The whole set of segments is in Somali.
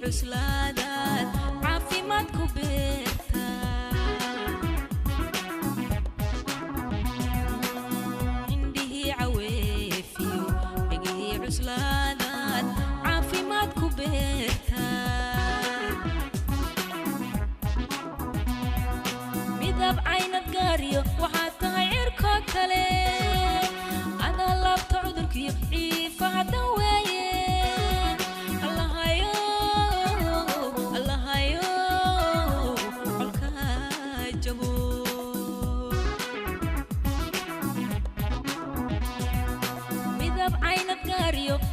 cuslaadaad caafimaad ku beerta indhihii caweefiyo dhegihii cuslaadaad caafimaad ku beerta midab caynad gaariyo waxaad tahay cirko kale adaa laabta cudurkiyo ciifa haddan weeye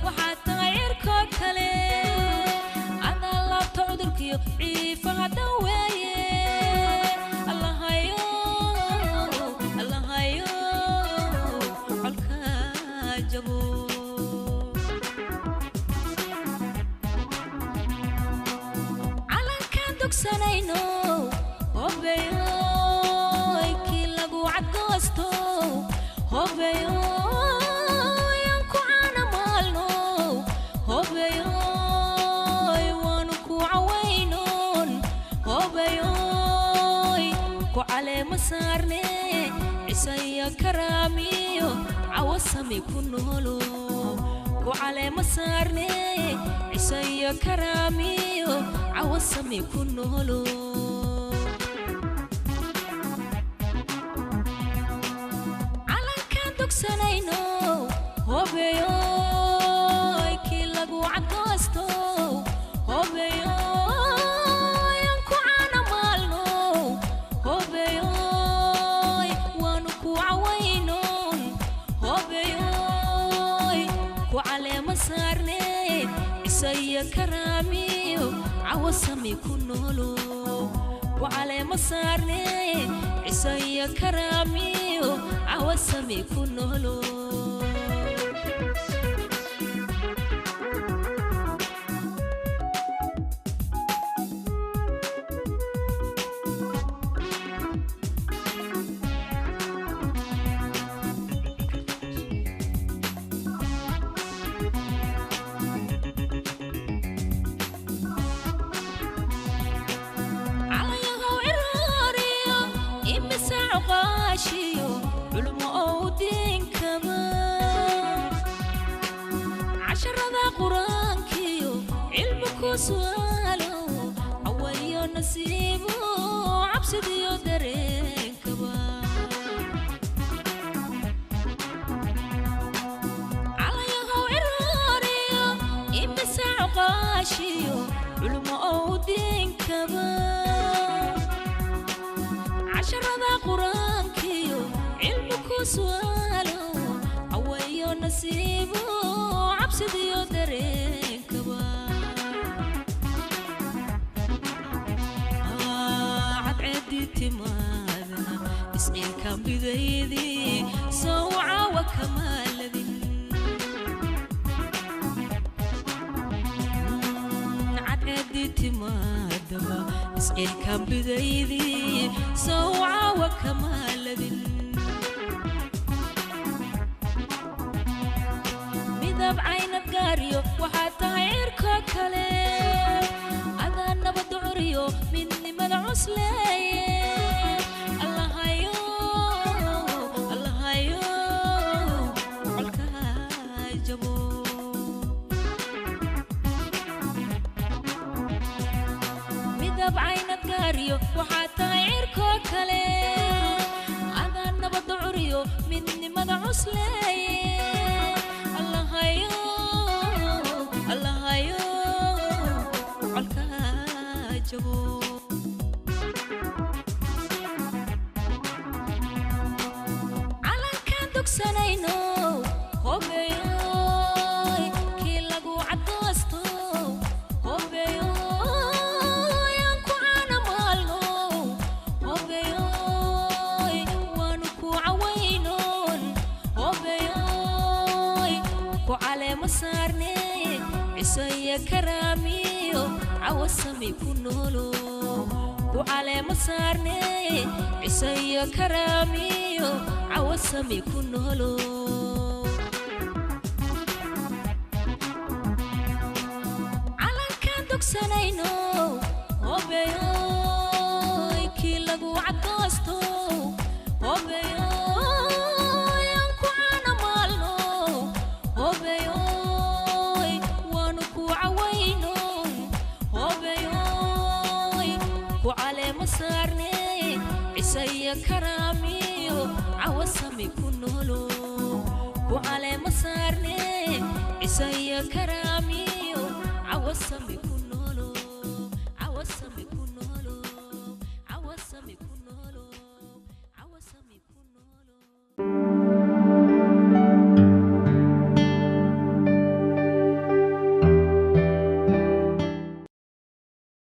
waxaad tahay cirko kale adaa laabta cudurkiyo ciifa haddan weeye allahayo colka jabo calankaan dugsanayno hobeyo kii lagu cadgoosto hobeyo على مسارني عسيا كراميو عوسمي كنولو وعلى مسارني عسيا كراميو عوسمي كنولو على كان دكسنينو هوبيو كي لغو عدوستو هوبيو وعلى مسارني عسيا كراميو عوسمي كنولو وعلى مسارني عسيا كراميو عوسمي كنولو علم أودين كمان عشرة قرآن كيو علمك سؤاله عويو نسيبه عبسد يدرين كمان عليه عراريو إمسع قاشيو علم أودين كمان عشرة قرآن سؤاله عويو نسيبه عبسد يدرين كبار عد عدتي ماذا اسمي كان بذيذي سوعة وكمال ذي عد عدتي ماذا اسمي كان بذيذي سوعة وكمال ذي midab caynad gaariyo waxaad tahay cirko kale adaa nabad curiyo midnimada cusleeye allahayo colka jabo midab caynad gaariyo waxaad tahay cirko kale adaa nabad curiyo midnimada cusleeye colka jabo calankaan dugsanayno hobeyo kii lagu cadoosto hobeyo yaan ku caanamaalno hobeyo waanu ku cawaynoon hobeyo ku caleema saarne عسيا كراميو عوسمي كنولو وعلى مسارني عسيا كراميو عوسمي كنولو على كان دكسنين مسارني عسى كرامي عوسمي كنولو وعلى مسارني عسى كرامي عوسمي